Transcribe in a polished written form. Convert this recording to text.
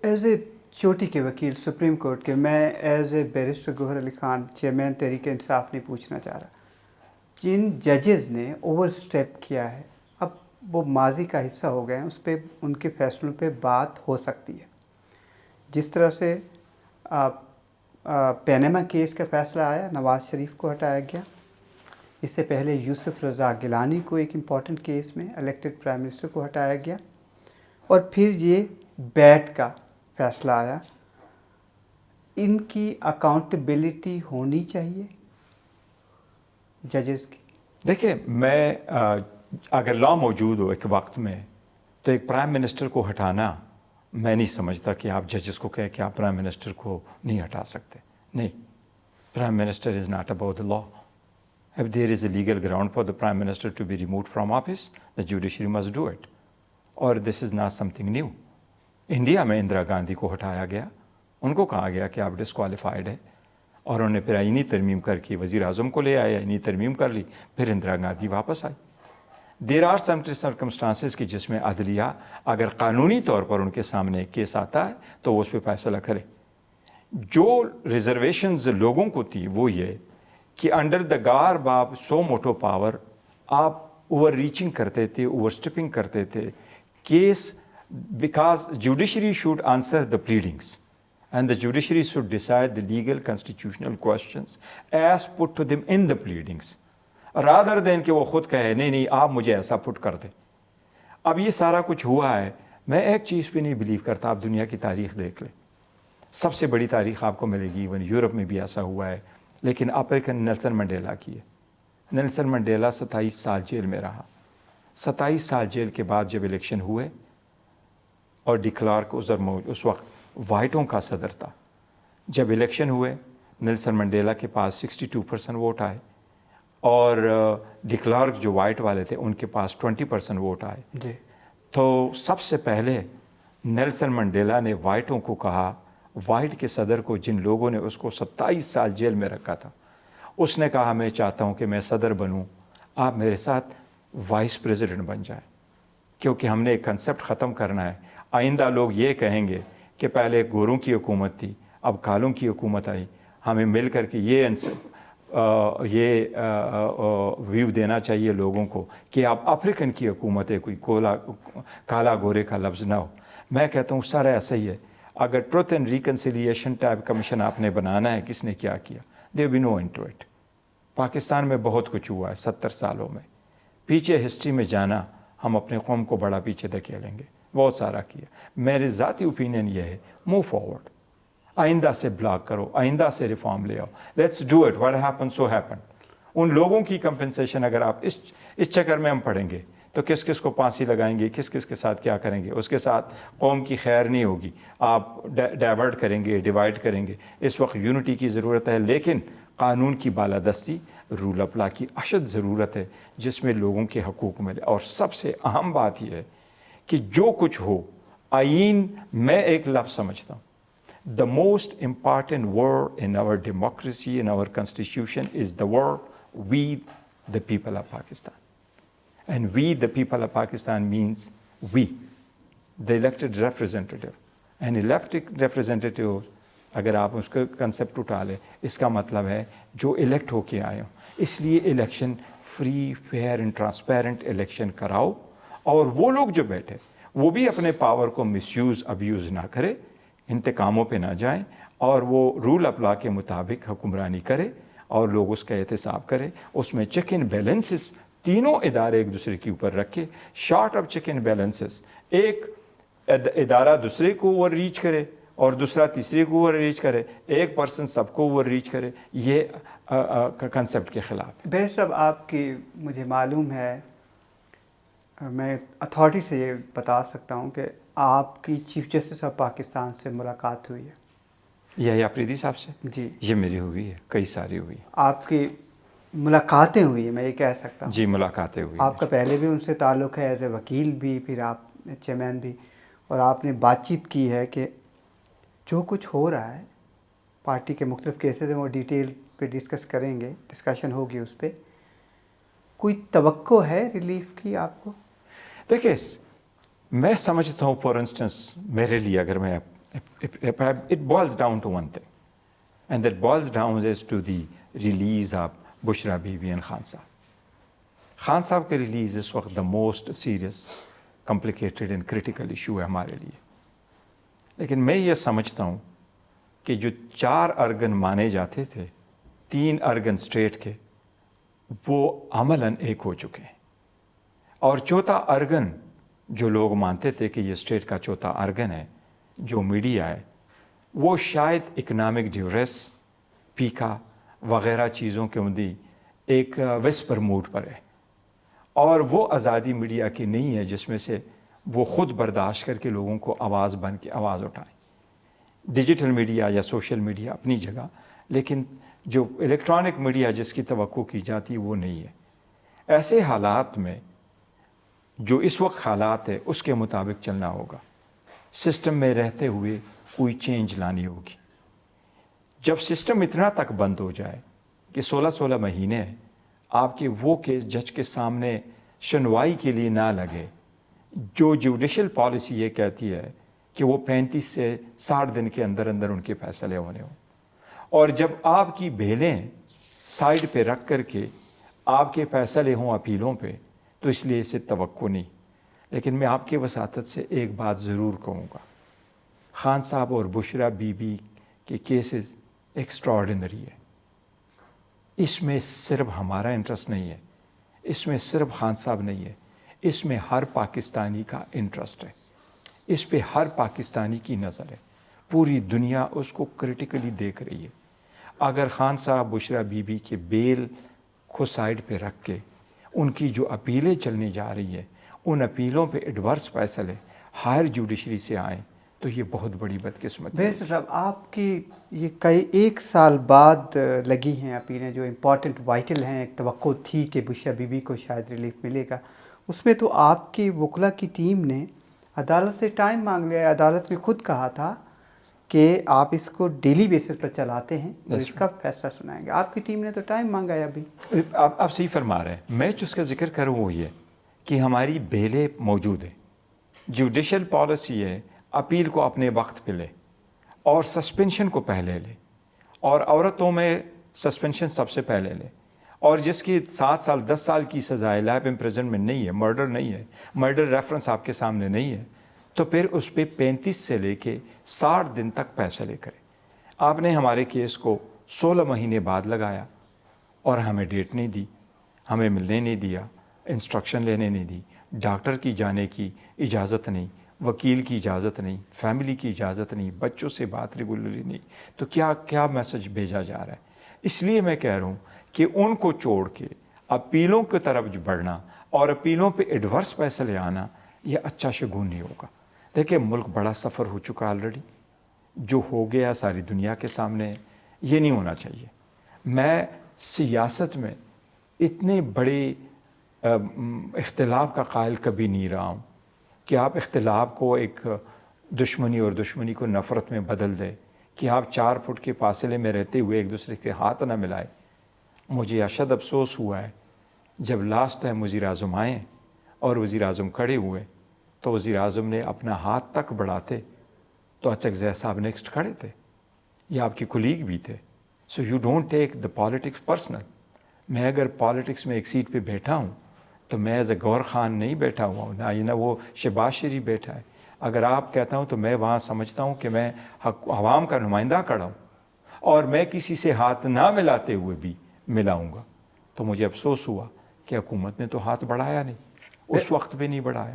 As a چوٹی کے وکیل سپریم کورٹ کے، میں as a barrister Gohar Ali Khan chairman Tehreek Insaf نہیں پوچھنا چاہ رہا، جن ججز نے اوور اسٹیپ کیا ہے اب وہ ماضی کا حصہ ہو گئے ہیں، اس پہ ان کے فیصلوں پہ بات ہو سکتی ہے. جس طرح سے پینما کیس کا فیصلہ آیا، نواز شریف کو ہٹایا گیا. اس سے پہلے یوسف رضا گیلانی کو ایک امپورٹنٹ کیس میں الیکٹڈ پرائم منسٹر کو ہٹایا گیا. اور پھر یہ بیٹ کا فیصلہ آیا. ان کی اکاؤنٹیبلٹی ہونی چاہیے ججز کی. دیکھیں، میں اگر لا موجود ہو ایک وقت میں تو ایک پرائم منسٹر کو ہٹانا، میں نہیں سمجھتا کہ آپ ججز کو کہیں کہ آپ پرائم منسٹر کو نہیں ہٹا سکتے. نہیں، prime minister is not about the law. If there is a legal ground for the Prime Minister to be removed from office, the judiciary must do it. اور this is not something new. India میں اندرا گاندھی کو ہٹایا گیا، ان کو کہا گیا کہ آپ ڈسکوالیفائڈ ہے، اور انہوں نے پھر آئینی ترمیم کر کے وزیر اعظم کو لے آئے، آئینی ترمیم کر لی، پھر اندرا گاندھی واپس آئی. دیر آر سم سرکمسٹانسز کہ جس میں عدلیہ اگر قانونی طور پر ان کے سامنے ایک کیس آتا ہے تو وہ اس پہ فیصلہ کرے. جو ریزرویشنز لوگوں کو تھی وہ یہ کہ under the garb of suo motu power آپ اوور ریچنگ کرتے تھے، اوور اسٹیپنگ کرتے تھے case, because judiciary should answer the pleadings and the judiciary should decide the legal constitutional questions as put to them in the pleadings, rather than کہ وہ خود کہے نہیں آپ مجھے ایسا پٹ کر دیں. اب یہ سارا کچھ ہوا ہے. میں ایک چیز پہ نہیں بلیو کرتا، آپ دنیا کی تاریخ دیکھ لیں، سب سے بڑی تاریخ آپ کو ملے گی، ایون یورپ میں بھی ایسا ہوا ہے، لیکن افریقن نیلسن منڈیلا کی ہے. نیلسن منڈیلا 27 سال جیل میں رہا. 27 سال جیل کے بعد جب الیکشن ہوئے اور ڈی کلارک اس وقت وائٹوں کا صدر تھا، جب الیکشن ہوئے نیلسن منڈیلا کے پاس 62% ووٹ آئے، اور ڈی کلارک جو وائٹ والے تھے ان کے پاس 20% ووٹ آئے. جی. تو سب سے پہلے نیلسن منڈیلا نے وائٹوں کو کہا، وائٹ کے صدر کو، جن لوگوں نے اس کو 27 سال جیل میں رکھا تھا، اس نے کہا میں چاہتا ہوں کہ میں صدر بنوں، آپ میرے ساتھ وائس پریزیڈنٹ بن جائیں، کیونکہ ہم نے ایک کنسپٹ ختم کرنا ہے. آئندہ لوگ یہ کہیں گے کہ پہلے گوروں کی حکومت تھی، اب کالوں کی حکومت آئی، ہمیں مل کر کے یہ ویو دینا چاہیے لوگوں کو کہ اب افریقن کی حکومت ہے، کوئی کالا گورے کا لفظ نہ ہو. میں کہتا ہوں سارا ایسا ہی ہے. اگر truth and reconciliation type commission آپ نے بنانا ہے، کس نے کیا کیا، there be no into it. Pakistan میں بہت کچھ ہوا ہے 70 سالوں میں، پیچھے ہسٹری میں جانا ہم اپنے قوم کو بڑا پیچھے دھکیلیں گے. بہت سارا کیا. میرے ذاتی اوپینین یہ ہے، موو فارورڈ، آئندہ سے بلاک کرو، آئندہ سے ریفارم لے آؤ، let's do it, what happen so happen. ان لوگوں کی کمپنسیشن اگر آپ اس چکر میں ہم پڑھیں گے تو کس کس کو پھانسی لگائیں گے، کس کس کے ساتھ کیا کریں گے، اس کے ساتھ قوم کی خیر نہیں ہوگی. آپ ڈائیورٹ کریں گے، ڈیوائڈ کریں گے. اس وقت یونٹی کی ضرورت ہے، لیکن قانون کی بالادستی، رول آف لا کی اشد ضرورت ہے، جس میں لوگوں کے حقوق ملے. اور سب سے اہم بات یہ ہے کہ جو کچھ ہو، آئین میں ایک لفظ سمجھتا ہوں، the most important word in our democracy, in our constitution, is the word we the people of Pakistan. And we the people of Pakistan means we, the elected representative. And elected representative اگر آپ اس کا concept اٹھا لیں، اس کا مطلب ہے جو elect ہو کے آئے ہوں. اس لیے election free, fair and transparent election کراؤ، اور وہ لوگ جو بیٹھے وہ بھی اپنے پاور کو مس یوز ابیوز نہ کرے، انتقاموں پہ نہ جائیں، اور وہ رول آف لا کے مطابق حکمرانی کرے اور لوگ اس کا احتساب کرے. اس میں چیک اینڈ بیلنسز تینوں ادارے ایک دوسرے کے اوپر رکھے. Short of check and balances, ایک ادارہ دوسرے کو اوور ریچ کرے اور دوسرا تیسرے کو اوور ریچ کرے، ایک پرسن سب کو اوور ریچ کرے، یہ کنسپٹ کے خلاف ہے. بھائی صاحب، آپ کی مجھے معلوم ہے، میں اتھارٹی سے یہ بتا سکتا ہوں کہ آپ کی چیف جسٹس آف پاکستان سے ملاقات ہوئی ہے. یہ آفریدی صاحب سے؟ جی. یہ میری ہوئی ہے، کئی ساری ہوئی. آپ کی ملاقاتیں ہوئی ہیں، میں یہ کہہ سکتا ہوں. جی، ملاقاتیں ہوئی. آپ کا پہلے بھی ان سے تعلق ہے، ایز اے وکیل بھی، پھر آپ چیئرمین بھی، اور آپ نے بات چیت کی ہے کہ جو کچھ ہو رہا ہے پارٹی کے مختلف کیسز ہیں، وہ ڈیٹیل پہ ڈسکس کریں گے، ڈسکشن ہوگی اس پہ. کوئی توقع ہے ریلیف کی آپ کو؟ دیکھیں، میں سمجھتا ہوں، فار انسٹنس میرے لیے اگر میں It boils down to one thing, and that boils down is to the release of Bushra Bibi and Khan Sahab. Khan صاحب کا ریلیز اس وقت the most serious complicated and critical issue ہے ہمارے لیے. لیکن میں یہ سمجھتا ہوں کہ جو 4 ارگن مانے جاتے تھے 3 ارگن اسٹیٹ کے، وہ عملاً ایک ہو چکے ہیں. اور چوتھا ارگن جو لوگ مانتے تھے کہ یہ اسٹیٹ کا چوتھا ارگن ہے، جو میڈیا ہے، وہ شاید اکنامک ڈیوریس، پیکا وغیرہ چیزوں کے اندی ایک ویسپر موڈ پر ہے. اور وہ آزادی میڈیا کی نہیں ہے جس میں سے وہ خود برداشت کر کے لوگوں کو آواز بن کے آواز اٹھائیں. ڈیجیٹل میڈیا یا سوشل میڈیا اپنی جگہ، لیکن جو الیکٹرانک میڈیا جس کی توقع کی جاتی ہے وہ نہیں ہے. ایسے حالات میں جو اس وقت حالات ہے اس کے مطابق چلنا ہوگا. سسٹم میں رہتے ہوئے کوئی چینج لانی ہوگی. جب سسٹم اتنا تک بند ہو جائے کہ 16 مہینے آپ کے وہ کیس جج کے سامنے سنوائی کے لیے نہ لگے، جو جوڈیشل پالیسی یہ کہتی ہے کہ وہ 35 سے 60 دن کے اندر اندر ان کے فیصلے ہونے ہوں، اور جب آپ کی بیلیں سائڈ پہ رکھ کر کے آپ کے فیصلے ہوں اپیلوں پہ، تو اس لیے اسے توقع نہیں. لیکن میں آپ کے وساطت سے ایک بات ضرور کہوں گا، خان صاحب اور بشرا بی بی کے کیسز ایکسٹراڈنری ہے. اس میں صرف ہمارا انٹرسٹ نہیں ہے، اس میں صرف خان صاحب نہیں ہے، اس میں ہر پاکستانی کا انٹرسٹ ہے. اس پہ ہر پاکستانی کی نظر ہے. پوری دنیا اس کو کریٹیکلی دیکھ رہی ہے. اگر خان صاحب بشرا بی بی کے بیل کو سائڈ پہ رکھ کے ان کی جو اپیلیں چلنے جا رہی ہیں، ان اپیلوں پہ ایڈورس فیصلے ہائر جوڈیشری سے آئیں، تو یہ بہت بڑی بدقسمتی ہے. بیرسٹر صاحب، آپ کی یہ کئی 1 سال بعد لگی ہیں اپیلیں جو امپورٹنٹ وائٹل ہیں. ایک توقع تھی کہ بشرا بی بی کو شاید ریلیف ملے گا. اس میں تو آپ کی وکلا کی ٹیم نے عدالت سے ٹائم مانگ لیا. عدالت نے خود کہا تھا کہ آپ اس کو ڈیلی بیسس پر چلاتے ہیں تو اس کا فیصلہ سنائیں گے. آپ کی ٹیم نے تو ٹائم مانگا ہے ابھی. آپ صحیح فرما رہے ہیں. میں جس کا ذکر کروں وہ یہ کہ ہماری بیلیں موجود ہیں. جوڈیشل پالیسی ہے اپیل کو اپنے وقت پہ لے اور سسپینشن کو پہلے لے، اور عورتوں میں سسپینشن سب سے پہلے لے. اور جس کی 7 سال 10 سال کی سزا ہے، لائف امپریزنمنٹ نہیں ہے، مرڈر نہیں ہے، مرڈر ریفرنس آپ کے سامنے نہیں ہے، تو پھر اس پہ 35 سے لے کے 60 دن تک فیصلے کرے. آپ نے ہمارے کیس کو 16 مہینے بعد لگایا اور ہمیں ڈیٹ نہیں دی، ہمیں ملنے نہیں دیا، انسٹرکشن لینے نہیں دی، ڈاکٹر کی جانے کی اجازت نہیں، وکیل کی اجازت نہیں، فیملی کی اجازت نہیں، بچوں سے بات ریگولرلی نہیں. تو کیا میسج بھیجا جا رہا ہے؟ اس لیے میں کہہ رہا ہوں کہ ان کو چھوڑ کے اپیلوں کی طرف بڑھنا اور اپیلوں پہ ایڈورس فیصلے آنا یہ اچھا شگون نہیں ہوگا. دیکھیں، ملک بڑا سفر ہو چکا آلریڈی، جو ہو گیا ساری دنیا کے سامنے. یہ نہیں ہونا چاہیے. میں سیاست میں اتنے بڑے اختلاف کا قائل کبھی نہیں رہا ہوں کہ آپ اختلاف کو ایک دشمنی اور دشمنی کو نفرت میں بدل دیں، کہ آپ 4 فٹ کے فاصلے میں رہتے ہوئے ایک دوسرے کے ہاتھ نہ ملائے. مجھے اشد افسوس ہوا ہے جب لاسٹ ٹائم وزیر اعظم آئے اور وزیر اعظم کھڑے ہوئے تو وزیر اعظم نے اپنا ہاتھ تک بڑھاتے تو اچکزئی صاحب نیکسٹ کھڑے تھے. یہ آپ کے کولیگ بھی تھے. So you don't take the politics personal. میں اگر پالیٹکس میں ایک سیٹ پہ بیٹھا ہوں تو میں ایز اے گور خان نہیں بیٹھا ہوا ہوں، نہ وہ شہباز شریف بیٹھا ہے. اگر آپ کہتا ہوں تو میں وہاں سمجھتا ہوں کہ میں عوام کا نمائندہ کھڑا ہوں، اور میں کسی سے ہاتھ نہ ملاتے ہوئے بھی ملاؤں گا. تو مجھے افسوس ہوا کہ حکومت نے تو ہاتھ بڑھایا نہیں، اس وقت بھی نہیں بڑھایا.